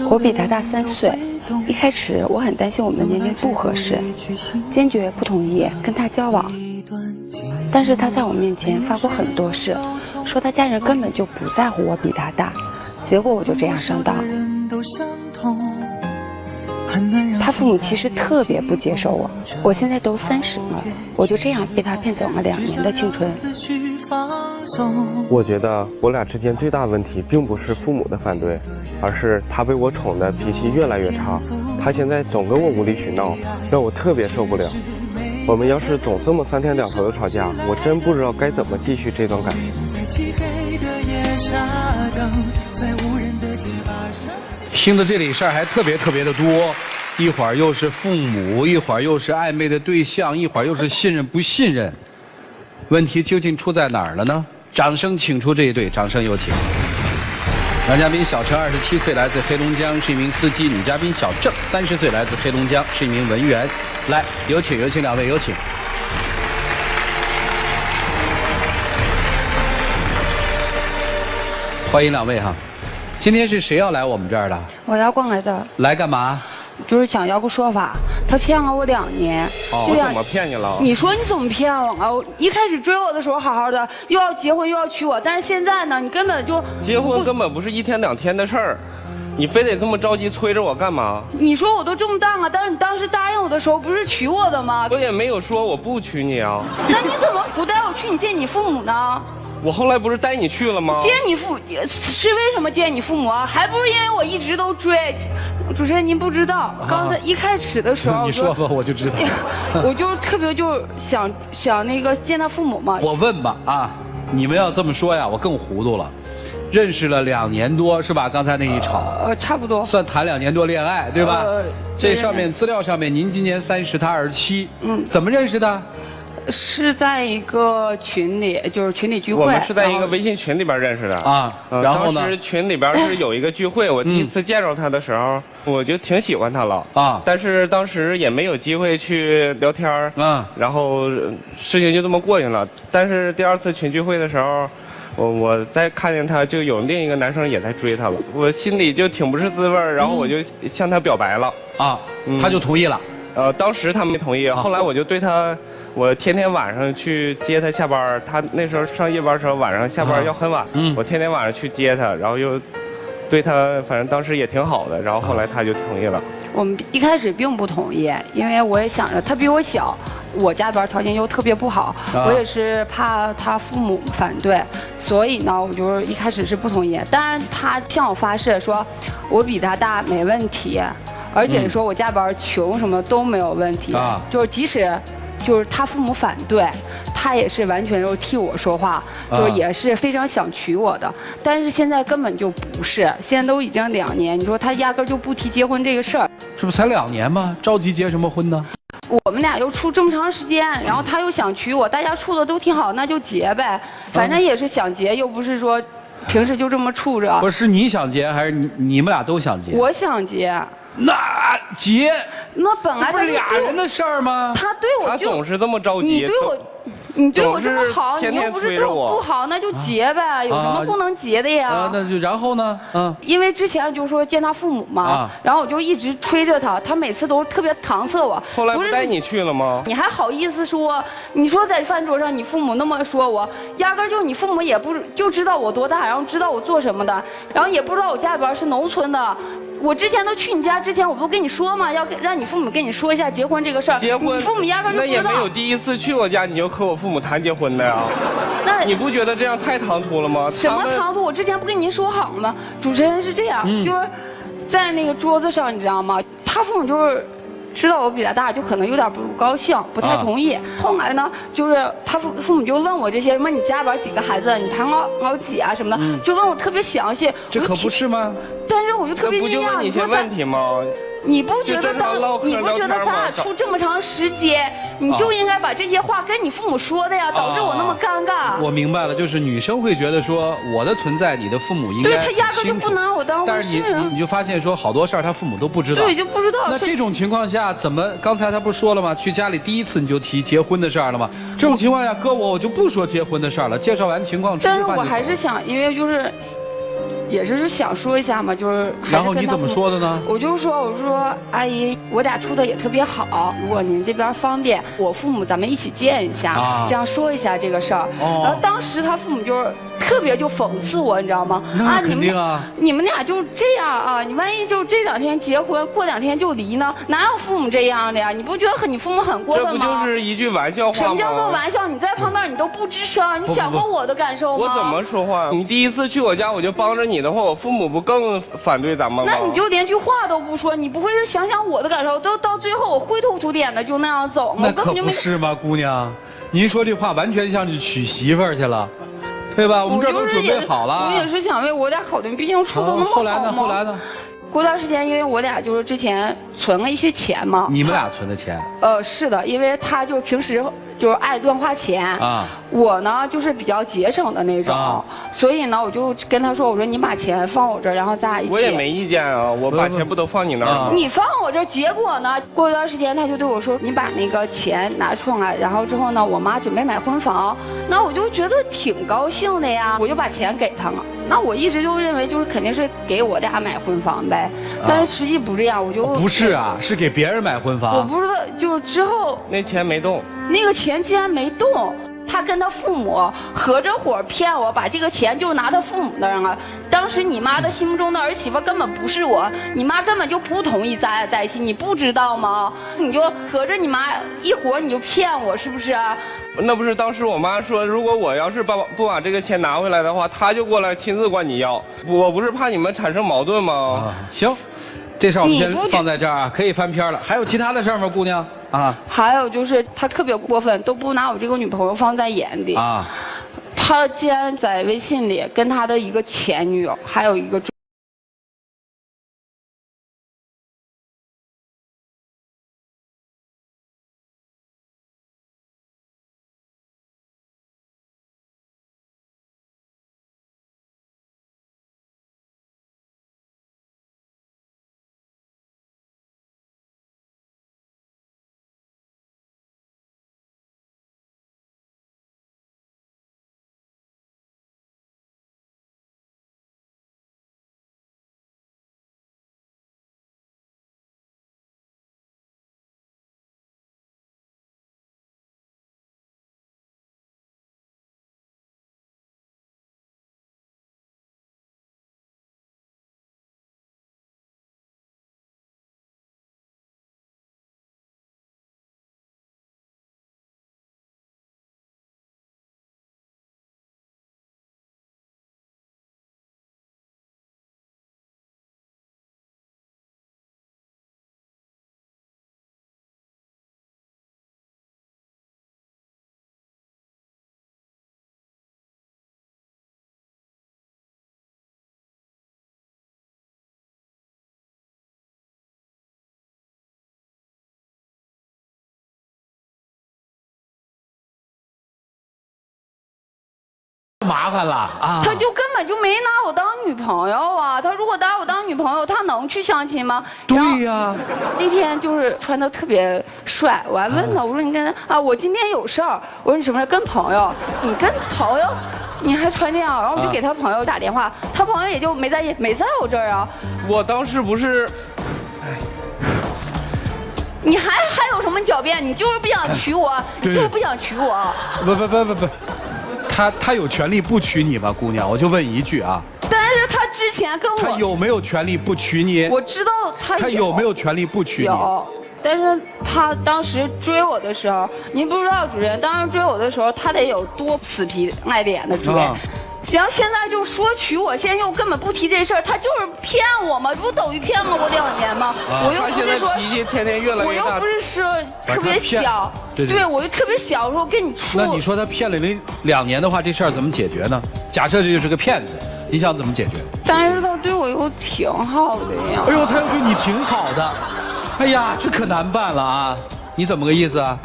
我比他大3岁，一开始我很担心我们的年龄不合适，坚决不同意跟他交往。但是他在我面前发过很多事，说他家人根本就不在乎我比他大，结果我就这样上当。他父母其实特别不接受我，我现在都30了，我就这样被他骗走了2年的青春。我觉得我俩之间最大问题并不是父母的反对，而是他被我宠的脾气越来越差，他现在总跟我无理取闹，让我特别受不了。我们要是总这么3天2头的吵架，我真不知道该怎么继续这段感情。听到这里事儿还特别的多，一会儿又是父母，一会儿又是暧昧的对象，一会儿又是信任不信任，问题究竟出在哪儿了呢？掌声请出这一对，掌声有请。男嘉宾小陈27岁，来自黑龙江，是一名司机；女嘉宾小郑30岁，来自黑龙江，是一名文员。来，有请2位，有请。欢迎2位哈。今天是谁要来我们这儿的？我要过来的。来干嘛？就是想要个说法，他骗了我2年。我怎么骗你了？你说你怎么骗我了？一开始追我的时候好好的，又要结婚又要娶我，但是现在呢，你根本就结婚根本不是1天2天的事儿，你非得这么着急催着我干嘛？你说我都这么大了，但是你当时答应我的时候不是娶我的吗？我也没有说我不娶你啊。那你怎么不带我去你见你父母呢？我后来不是带你去了吗？见你父母是为什么见你父母啊？还不是因为我一直都追。主持人您不知道，刚才一开始的时候，你说吧，我就知道。我就特别就想那个见他父母嘛。我问吧啊，你们要这么说呀，我更糊涂了。认识了2年多是吧？刚才那一吵。差不多。算谈2年多恋爱对吧？这上面资料上面您今年30，他27。怎么认识的？是在一个群里，就是群里聚会。我们是在一个微信群里边认识的啊。然后呢？当时群里边是有一个聚会，我第一次见着他的时候，我就挺喜欢他了啊。但是当时也没有机会去聊天然后事情就这么过去了。但是第2次群聚会的时候，我再看见他就有另一个男生也在追他了，我心里就挺不是滋味，然后我就向他表白了啊。他就同意了。当时他没同意，后来我就对他。我天天晚上去接他下班，他那时候上夜班的时候，晚上下班要很晚，我天天晚上去接他，然后又对他，反正当时也挺好的，然后后来他就同意了。我们一开始并不同意，因为我也想着他比我小，我家边条件又特别不好，我也是怕他父母反对，所以呢，我就是一开始是不同意。当然他向我发誓说，我比他大没问题，而且说我家边穷什么都没有问题，就是即使。就是他父母反对，他也是完全就替我说话，就是也是非常想娶我的。但是现在根本就不是，现在都已经2年，你说他压根就不提结婚这个事儿。这不才2年吗？着急结什么婚呢？我们俩又处这么长时间，然后他又想娶我，大家处的都挺好，那就结呗。反正也是想结，又不是说平时就这么处着。不是你想结还是你们俩都想结？我想结。那结？那本来不是俩人的事儿吗？他对我就他总是这么着急。你对我这么好，你又不是对我不好，那就结呗，有什么不能结的呀？那就然后呢？因为之前就说见他父母嘛，然后我就一直催着他，他每次都特别搪塞我。后来不带你去了吗？你还好意思说？你说在饭桌上你父母那么说我，压根就你父母也不就知道我多大，然后知道我做什么的，然后也不知道我家里边是农村的。我之前都去你家之前，我不都跟你说吗？要让你父母跟你说一下结婚这个事儿。结婚，你父母压根就不知道。那也没有第一次去我家你就和我父母谈结婚的呀。那你不觉得这样太唐突了吗？什么唐突？我之前不跟您说好了吗？主持人是这样，就是在那个桌子上，你知道吗？他父母就是知道我比他大，就可能有点不高兴，不太同意。后来呢，就是他父母就问我这些什么，你家边几个孩子，你排老几啊什么的，就问我特别详细。这可不是吗？但是我就特别惊讶。不就问你些问题吗？你不觉得咱俩处这么长时间，你就应该把这些话跟你父母说的呀，导致我那么尴尬。我明白了，就是女生会觉得说我的存在，你的父母应该对他压根就不拿我当回事。但是你就发现说好多事儿他父母都不知道。对，就不知道。那这种情况下怎么？刚才他不是说了吗？去家里第一次你就提结婚的事儿了吗？这种情况下，搁我就不说结婚的事儿了。介绍完情况，但是我还是想，因为就是也是想说一下嘛，就是。然后你怎么说的呢？我说阿姨，我俩处的也特别好，如果您这边方便，我父母咱们一起见一下，这样说一下这个事儿。然后当时他父母就是特别就讽刺我，你知道吗？那肯定啊。你们俩就这样啊？你万一就这2天结婚，过2天就离呢？哪有父母这样的呀？你不觉得你父母很过分吗？这不就是一句玩笑话吗？什么叫做玩笑？你在旁边你都不吱声，你想过我的感受吗？我怎么说话？你第一次去我家我就帮着你的话，我父母不更反对咱们吗？那你就连句话都不说，你不会想想我的感受？到最后我灰头土脸的就那样走吗？那可不是吗，姑娘？您说这话完全像是娶媳妇儿去了，对吧？我们这都准备好了。我也是想为我俩考虑，毕竟处的那么好嘛。后来呢？过段时间，因为我俩就是之前存了一些钱嘛。你们俩存的钱？是的，因为他就是平时就是爱乱花钱啊。我呢就是比较节省的那种，所以呢我就跟他说，我说你把钱放我这儿，然后咱俩一起。我也没意见啊，我把钱不都放你那儿吗？你放我这儿，结果呢，过一段时间他就对我说，你把那个钱拿出来，然后之后呢，我妈准备买婚房，那我就觉得挺高兴的呀，我就把钱给他了。那我一直就认为就是肯定是给我俩买婚房呗，但是实际不这样，我就不是啊，是给别人买婚房。我不知道，就是之后那钱没动，那个钱竟然没动。他跟他父母合着伙骗我，把这个钱就拿他父母那儿了。当时你妈的心目中的儿媳妇根本不是我，你妈根本就不同意咱俩在一起，你不知道吗？你就合着你妈一伙你就骗我，是不是啊？那不是当时我妈说，如果我要是不把这个钱拿回来的话，她就过来亲自管你要。我不是怕你们产生矛盾吗？行，这事儿我们先放在这儿啊，可以翻篇了。还有其他的事儿吗，姑娘？还有就是他特别过分，都不拿我这个女朋友放在眼里。他竟然在微信里跟他的一个前女友，还有一个。麻烦了啊！他就根本就没拿我当女朋友啊！他如果拿我当女朋友，他能去相亲吗？对呀。那天就是穿的特别帅，我还问他，我说你跟我今天有事儿，我说你什么事？跟朋友？你跟朋友？你还穿这样？然后我就给他朋友打电话，他朋友也就没在我这儿啊。我当时不是。你还有什么狡辩？你就是不想娶我，你就是不想娶我。不。他有权利不娶你吗，姑娘？我就问一句啊。但是他之前跟我。他有没有权利不娶你？我知道他有。他有没有权利不娶你？有，但是他当时追我的时候，您不知道主任，当时追我的时候，他得有多死皮赖脸的追。行，现在就说娶我，现在又根本不提这事儿，他就是骗我嘛，不等于骗了我2年吗？我又不是说脾气天天越来越大，我又不是说特别小，对，我就特别小，说跟你处。那你说他骗了您2年的话，这事儿怎么解决呢？假设这就是个骗子，你想怎么解决？但是他对我又挺好的呀。哎呦，他又对你挺好的，哎呀，这可难办了啊！你怎么个意思啊？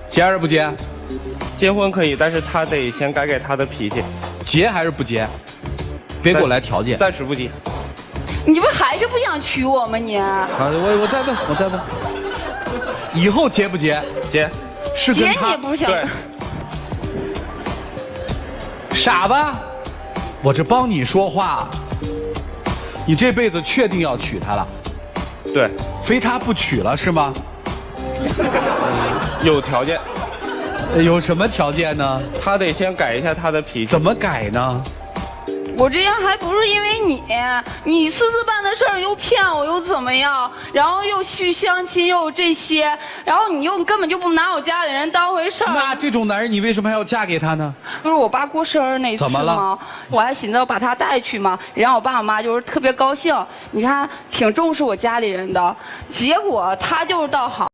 结还是不结？结婚可以，但是他得先改改他的脾气。结还是不结？别给我来条件。暂时不结。你不还是不想娶我吗你？我再问。以后结不结？结。是跟他。结你也不是想。傻吧？我这帮你说话，你这辈子确定要娶她了？对。非她不娶了是吗？有条件。有什么条件呢？他得先改一下他的脾气。怎么改呢？我这样还不是因为你私自办的事儿又骗我又怎么样，然后又去相亲又这些，然后你又根本就不拿我家里人当回事儿。那这种男人你为什么还要嫁给他呢？就是我爸过生日那次嘛，怎么了？我还寻思把他带去嘛，让我爸我妈就是特别高兴，你看挺重视我家里人的，结果他就是倒好。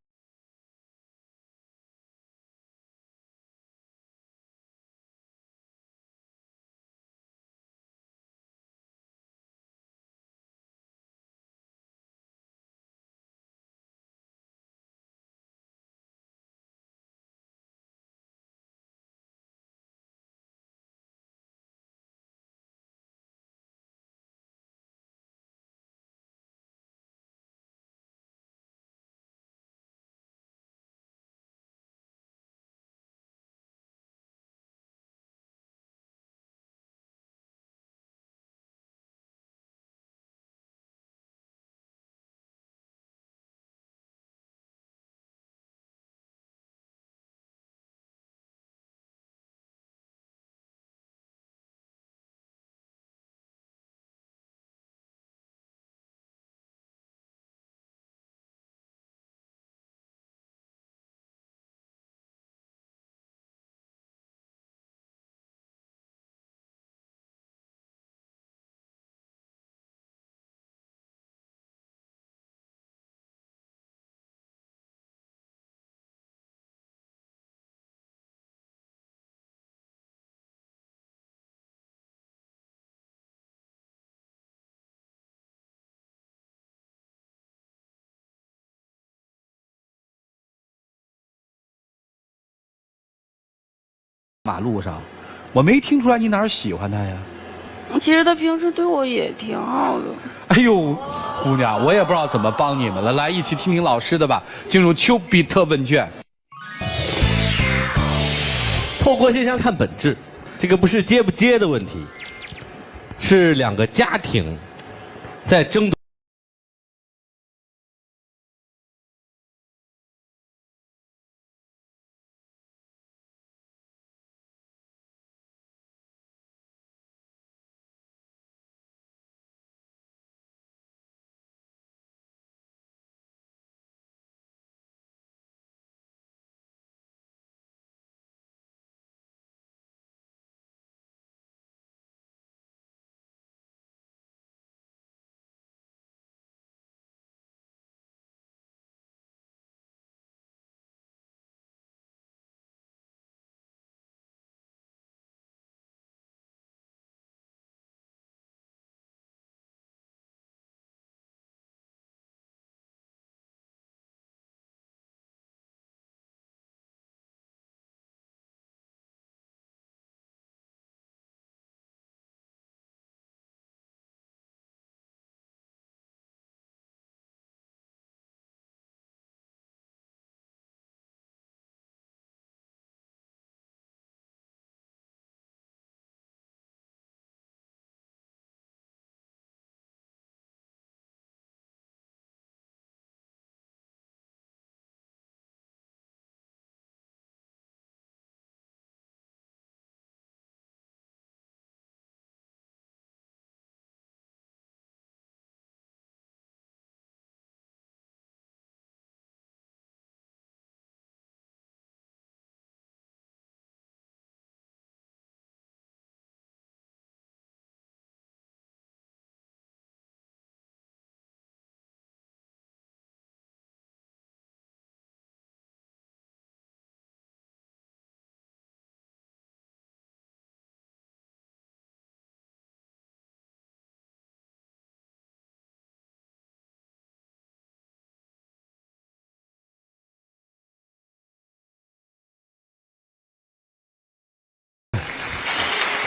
马路上，我没听出来你哪儿喜欢他呀？其实他平时对我也挺好的。哎呦，姑娘，我也不知道怎么帮你们了。来，一起听听老师的吧。进入丘比特问卷。透过现象看本质，这个不是接不接的问题，是两个家庭在争夺。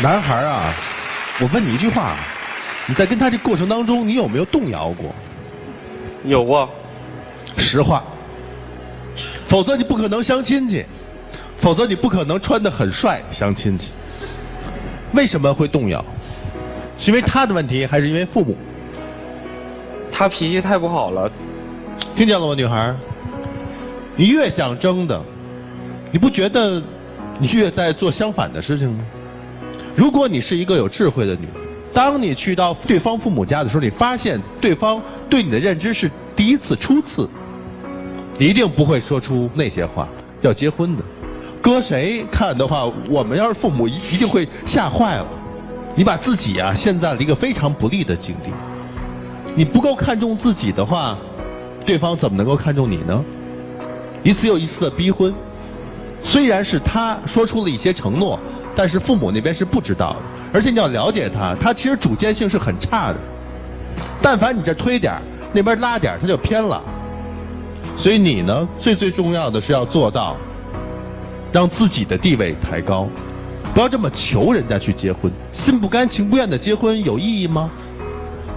男孩啊，我问你一句话，你在跟他这过程当中，你有没有动摇过？有过。实话。否则你不可能相亲去，否则你不可能穿得很帅相亲去。为什么会动摇？是因为他的问题，还是因为父母？他脾气太不好了。听见了吗，女孩？你越想争的，你不觉得你越在做相反的事情吗？如果你是一个有智慧的女人，当你去到对方父母家的时候，你发现对方对你的认知是第一次、初次，你一定不会说出那些话。要结婚的，搁谁看的话，我们要是父母一定会吓坏了。你把自己啊陷在了一个非常不利的境地。你不够看重自己的话，对方怎么能够看重你呢？一次又一次的逼婚，虽然是他说出了一些承诺，但是父母那边是不知道的。而且你要了解他，他其实主见性是很差的。但凡你这推点，那边拉点，他就偏了。所以你呢，最重要的是要做到，让自己的地位抬高，不要这么求人家去结婚，心不甘情不愿的结婚有意义吗？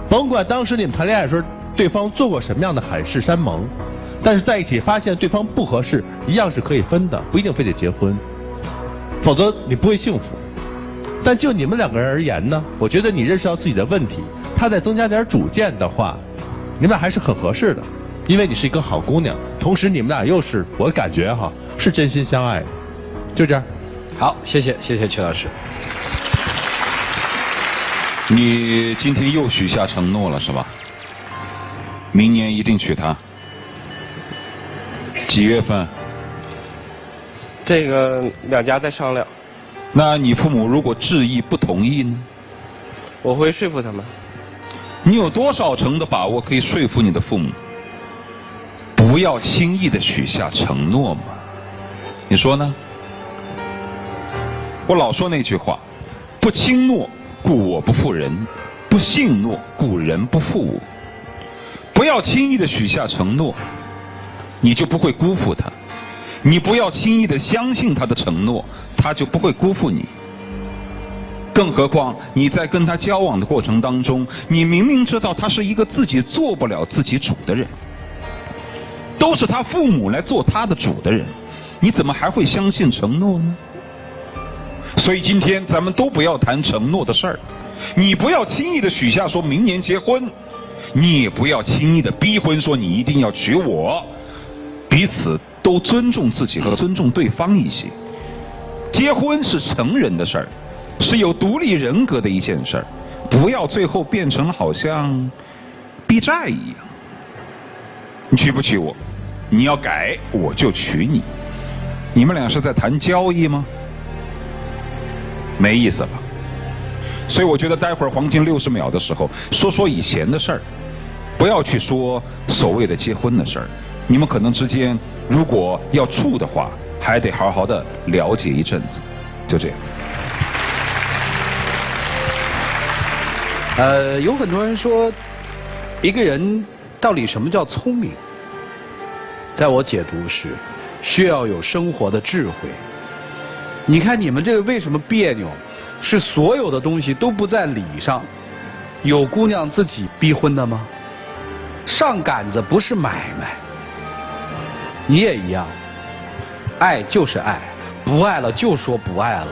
甭管当时你们谈恋爱的时候，对方做过什么样的海誓山盟，但是在一起发现对方不合适，一样是可以分的，不一定非得结婚，否则你不会幸福。但就你们两个人而言呢，我觉得你认识到自己的问题，他再增加点主见的话，你们俩还是很合适的，因为你是一个好姑娘，同时你们俩又是我感觉哈是真心相爱的，就这样。好，谢谢曲老师。你今天又许下承诺了是吧？明年一定娶她。几月份？这个两家再商量。那你父母如果执意不同意呢？我会说服他们。你有多少成的把握可以说服你的父母？不要轻易的许下承诺嘛。你说呢？我老说那句话，不轻诺故我不负人，不信诺故人不负我。不要轻易的许下承诺，你就不会辜负他。你不要轻易的相信他的承诺，他就不会辜负你。更何况你在跟他交往的过程当中，你明明知道他是一个自己做不了自己主的人，都是他父母来做他的主的人，你怎么还会相信承诺呢？所以今天咱们都不要谈承诺的事儿，你不要轻易的许下说明年结婚，你也不要轻易的逼婚说你一定要娶我，彼此都尊重自己和尊重对方一些。结婚是成人的事儿，是有独立人格的一件事儿，不要最后变成了好像逼债一样。你娶不娶我？你要改我就娶你。你们俩是在谈交易吗？没意思了。所以我觉得待会儿黄金60秒的时候，说说以前的事儿，不要去说所谓的结婚的事儿。你们可能之间如果要处的话，还得好好的了解一阵子。就这样。有很多人说，一个人到底什么叫聪明？在我解读是，需要有生活的智慧。你看你们这个为什么别扭？是所有的东西都不在理上。有姑娘自己逼婚的吗？上杆子不是买卖。你也一样，爱就是爱，不爱了就说不爱了，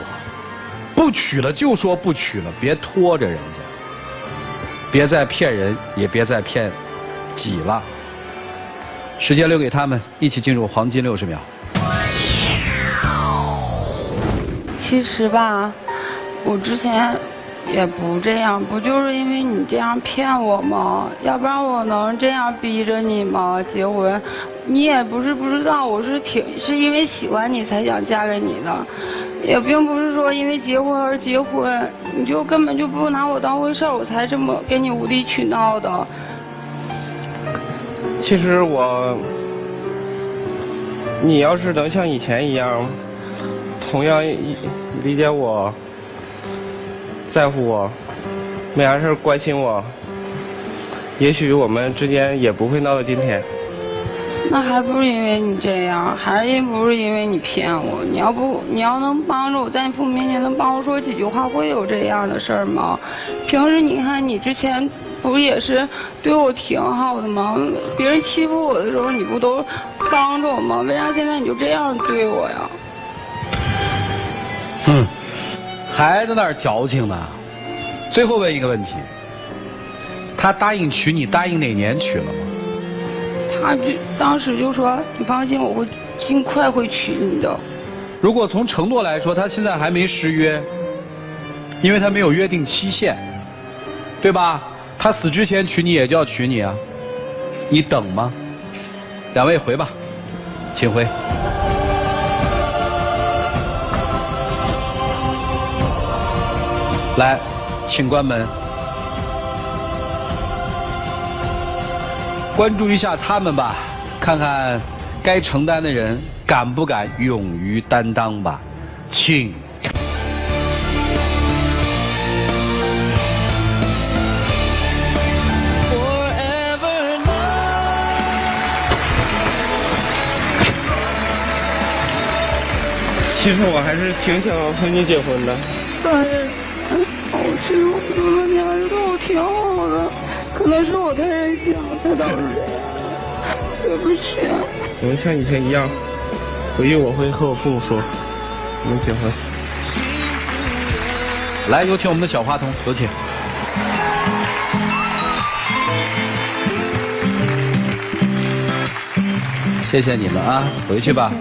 不娶了就说不娶了，别拖着人家，别再骗人，也别再骗己了。时间留给他们，一起进入黄金60秒。其实吧，我之前也不这样，不就是因为你这样骗我吗？要不然我能这样逼着你吗？结婚，你也不是不知道，我是因为喜欢你才想嫁给你的，也并不是说因为结婚而结婚，你就根本就不拿我当回事儿，我才这么跟你无理取闹的。其实你要是能像以前一样，同样理解我，在乎我，没啥事关心我，也许我们之间也不会闹到今天。那还不是因为你这样，还是不是因为你骗我？你要能帮着我在你父母面前能帮我说几句话，会有这样的事儿吗？平时你看你之前不是也是对我挺好的吗？别人欺负我的时候你不都帮着我吗？为啥现在你就这样对我呀？还在那儿矫情呢。最后问一个问题，他答应娶你，答应哪年娶了吗？他当时就说：“你放心，我会尽快会娶你的。”如果从承诺来说，他现在还没失约，因为他没有约定期限，对吧？他死之前娶你也就要娶你啊，你等吗？两位回吧，请回。来，请关门。关注一下他们吧，看看该承担的人敢不敢勇于担当吧，请。其实我还是挺想和你结婚的。但是，我觉得你还是对我挺好的，可能是我太任性了，才导致这样。对不起。我们像以前一样，回去我会和我父母说，我们结婚。来，有请我们的小花童，有请。谢谢你们啊，回去吧。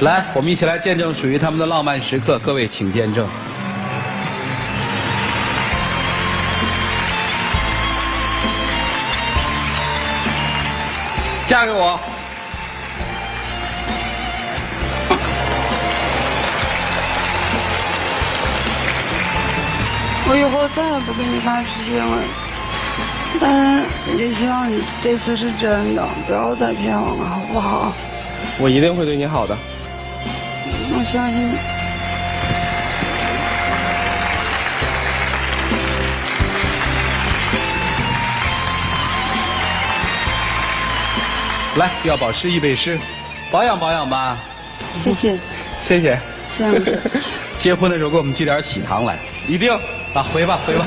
来，我们一起来见证属于他们的浪漫时刻，各位请见证。嫁给我。我以后再也不跟你发脾气了，但是也希望你这次是真的，不要再骗我了，好不好？我一定会对你好的。我相信你。来，要保湿一杯湿，保养保养吧。谢谢。谢谢。这样子。结婚的时候给我们寄点喜糖来。一定。啊，回吧回吧。